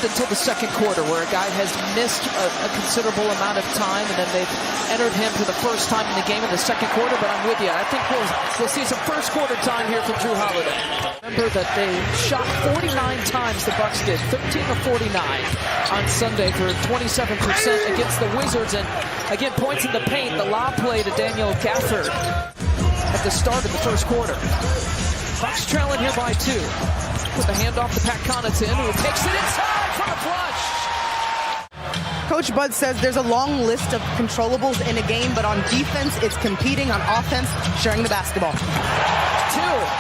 until the second quarter, where a guy has missed a considerable amount of time, and then they've entered him for the first time in the game in the second quarter. But I'm with you. I think we'll see some first quarter time here from Drew Holiday. Remember that they shot 49 times, the Bucks did, 13 of 49 on Sunday for 27% against the Wizards. And again, points in the paint, the lob play to Daniel Gafford at the start of the first quarter. Bucks trailing here by 2. With the handoff to Pat Connaughton, who takes it inside for a flush. Coach Bud says there's a long list of controllables in a game, but on defense, it's competing. On offense, sharing the basketball. 2.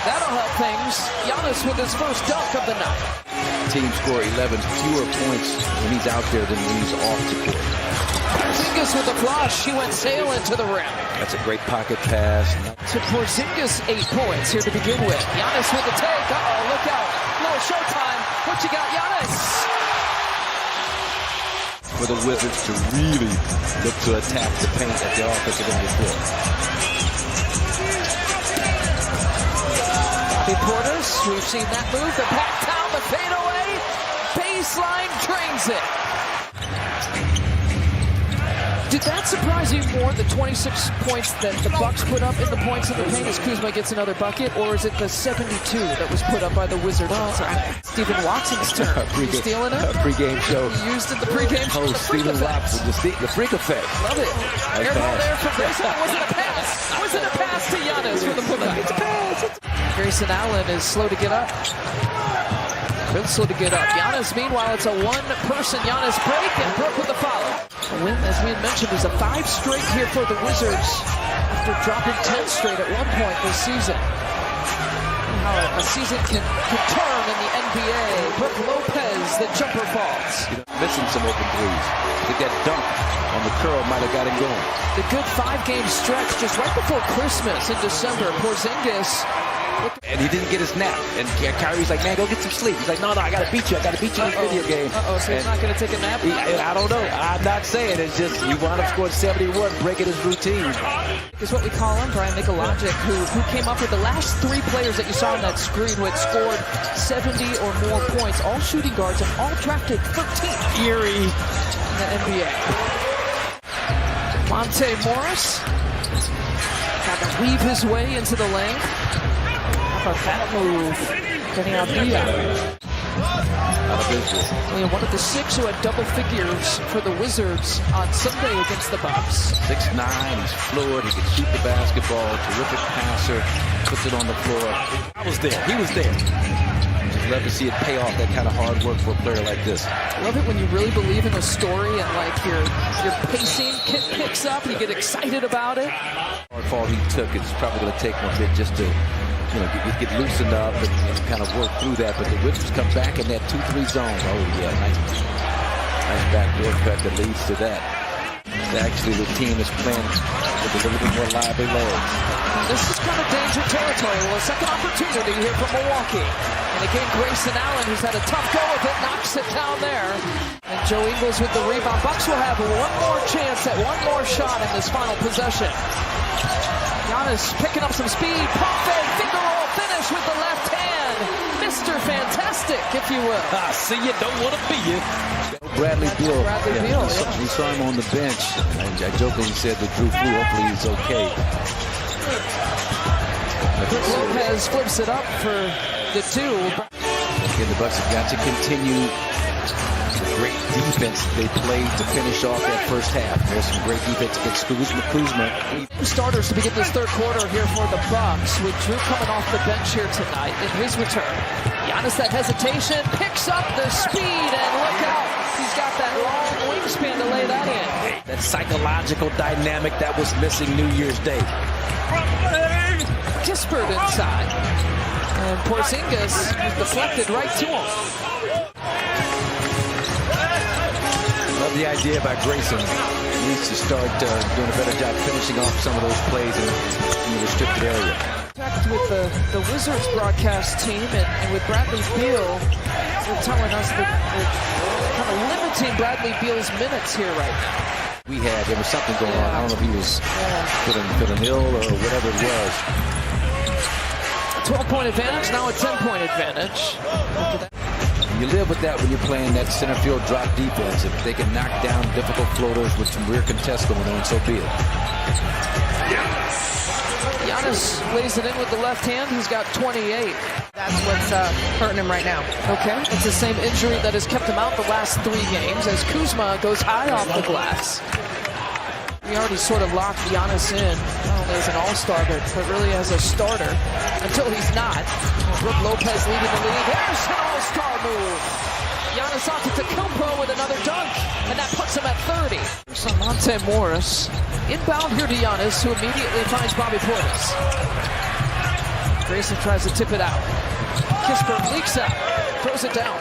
That'll help things. Giannis with his first dunk of the night. Team score 11 fewer points when he's out there than when he's off the court. Porzingis with the flush. He went sailing to the rim. That's a great pocket pass. To Porzingis, 8 points here to begin with. Giannis with the take. Uh-oh, look out. Little showtime. What you got, Giannis? For the Wizards to really look to attack the paint at the offensive end of the floor. Bobby Portis, we've seen that move. The back down, the fadeaway. Baseline drains it. Did that surprise you more, the 26 points that the Bucks put up in the points in the paint as Kuzma gets another bucket, or is it the 72 that was put up by the Wizards? Stephen Watson's turn. You stealing it? Pregame show. You used it the pregame show. Stephen Watson, the freak effect. Love it. Air ball there from Grayson. Was it a pass? Was it a pass to Giannis for the putback? It's a pass. Grayson Allen is slow to get up. Real slow to get up. Giannis, meanwhile, it's a one-person Giannis break, and Brook with the foul. A win, as we had mentioned, is a 5 straight here for the Wizards after dropping 10 straight at one point this season. And how a season can turn in the NBA. Brook Lopez, the jumper falls. Missing some open threes. I think that dunk on the curl might have got him going. The good 5-game stretch just right before Christmas in December. Porzingis. And he didn't get his nap. And Kyrie's like, man, go get some sleep. He's like, no, I got to beat you. I got to beat you in this video game. So he's not going to take a nap? I don't know. I'm not saying. It's just you wound up scoring 71, breaking his routine. Is what we call him, Brian Mikologic, who came up with the last 3 players that you saw on that screen who had scored 70 or more points, all shooting guards and all drafted 13th Eerie in the NBA. Monte Morris got to weave his way into the lane. That move, getting out only one of the 6 who had double figures for the Wizards on Sunday against the Bucks. 6'9", he's fluid, he can shoot the basketball, terrific passer, puts it on the floor. I was there, he was there. Just love to see it pay off, that kind of hard work for a player like this. I love it when you really believe in a story and like your pacing picks up and you get excited about it. Hard fall he took, it's probably going to take one bit just to get loosened up and kind of work through that. But the Wizards come back in that 2-3 zone. Oh, yeah, nice backdoor cut that leads to that. Actually, the team is playing with a little bit more lively legs. This is kind of danger territory. Well, a second opportunity here from Milwaukee. And again, Grayson Allen, who's had a tough go of it, knocks it down there. And Joe Ingles with the rebound. Bucks will have one more chance at one more shot in this final possession. Giannis picking up some speed, pump fake, finger roll finish with the left hand. Mr. Fantastic, if you will. I see you, don't want to be you. Bradley Beal. We saw him on the bench. I jokingly said that Drew flew. Hopefully he's okay. Brook Lopez flips it up for the 2. Again, the Bucks have got to continue the great defense they played to finish off that first half. There's some great defense against Kuzma. Starters to begin this third quarter here for the Bucks, with Drew coming off the bench here tonight in his return. Giannis, that hesitation, picks up the speed, and look out. He's got that long wingspan to lay that in. That psychological dynamic that was missing New Year's Day. Kispert inside. And Porzingis deflected right to him. Love the idea by Grayson. He needs to start doing a better job finishing off some of those plays in the restricted area. With the Wizards broadcast team and with Bradley Beal, they're telling us that they're kind of limiting Bradley Beal's minutes here right now. There was something going on. I don't know if he was feeling ill or whatever it was. 12-point advantage, now a 10-point advantage. After that. You live with that when you're playing that center field drop defense. If they can knock down difficult floaters with some rear contests going on, so be it. Giannis lays it in with the left hand. He's got 28. That's what's hurting him right now. Okay, it's the same injury that has kept him out the last 3 games as Kuzma goes high off the glass. We already sort of locked Giannis in, not only as an all-star, but really as a starter, until he's not. Brook Lopez leading the league. There's an all-star move. Giannis Antetokounmpo with another dunk, and that puts him at 30. So Monte Morris inbound here to Giannis, who immediately finds Bobby Portis. Grayson tries to tip it out. Kispert leaks out, throws it down.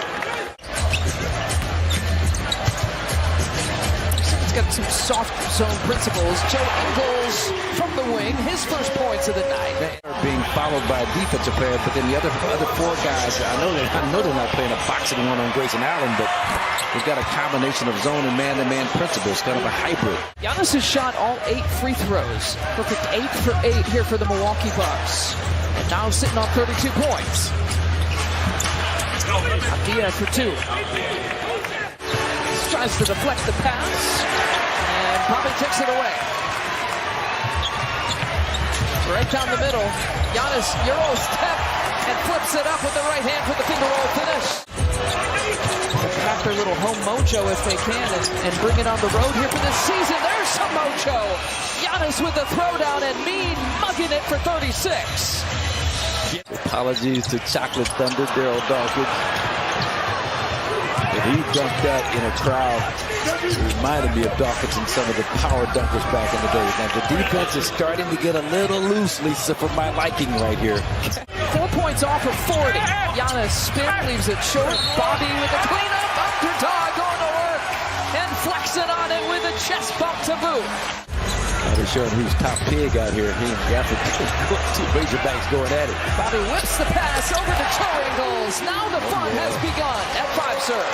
He's got some soft zone principles. Joe Ingles from the wing, his first points of the night. They are being followed by a defensive player, but then the other 4 guys, I know they're not playing a boxing one on Grayson Allen, but they've got a combination of zone and man-to-man principles, kind of a hybrid. Giannis has shot all 8 free throws. Perfect 8 for 8 here for the Milwaukee Bucks. And now sitting on 32 points. Abdia for 2. Tries to deflect the pass, and Bobby takes it away. Right down the middle, Giannis Euro step and flips it up with the right hand for the finger roll finish. They'll pack their little home mojo if they can and bring it on the road here for this season. There's some mojo. Giannis with the throwdown and Mead mugging it for 36. Apologies to Chocolate Thunder, Daryl Dawkins. He dunked that in a crowd. It reminded me of Dawkins and some of the power dunkers back in the day. Now the defense is starting to get a little loose, Lisa, for my liking right here. 4 points off of 40. Giannis spin, leaves it short. Bobby with the cleanup. Underdog going to work and flexing on it with a chest bump to boot. Now they're showing who's top pig out here. He and Gafford, 2 Razorbacks going at it. Bobby whips the pass over to Joe Ingles. Now the fun has begun at 5 serve.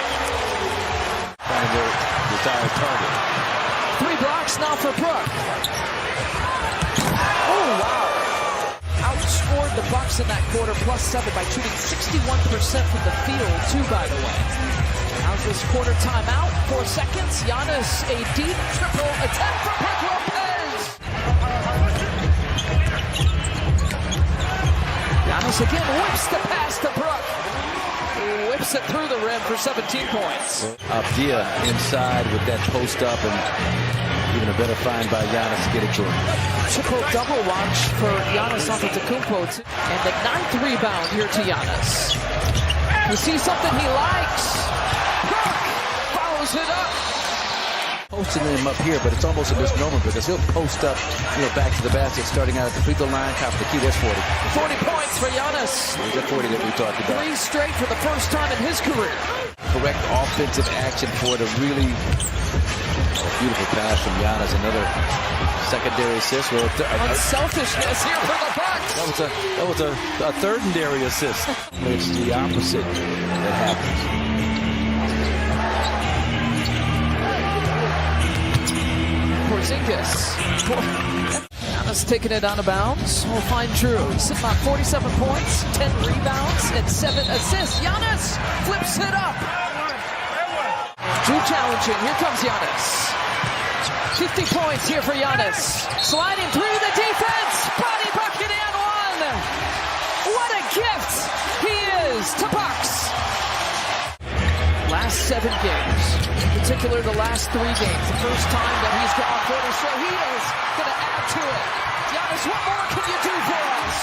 Trying to retire target. 3 blocks now for Brook. Oh, wow. Outscored the Bucks in that quarter, +7 by shooting 61% from the field, too, by the way. Now this quarter timeout, 4 seconds. Giannis, a deep triple attempt for Brook Lopez. Giannis again whips the pass to Brook. Whips it through the rim for 17 points. Abdia inside with that post up, and even a better find by Giannis to get it to him. Triple-double watch for Giannis Antetokounmpo. And the 9th rebound here to Giannis. We see something he likes. Brook follows it up. Posting him up here, but it's almost a misnomer because he'll post up, back to the basket, starting out at the free throw line, top of the key. That's 40. 40 points for Giannis. There's that 40 that we talked about. 3 straight for the first time in his career. Correct offensive action for it. A really beautiful pass from Giannis. Another secondary assist. Unselfishness here for the Bucks. That was a thirdary assist. It's the opposite that happens. Porzingis. Giannis taking it out of bounds. We'll find Drew. He's sitting on 47 points, 10 rebounds, and 7 assists. Giannis flips it up. Drew challenging. Here comes Giannis. 50 points here for Giannis. Sliding through the defense. Body bucket and 1. What a gift he is to Bucks. Last 7 games, in particular the last 3 games, the first time that he's gone 40 straight, he is going to add to it. Giannis, what more can you do for us?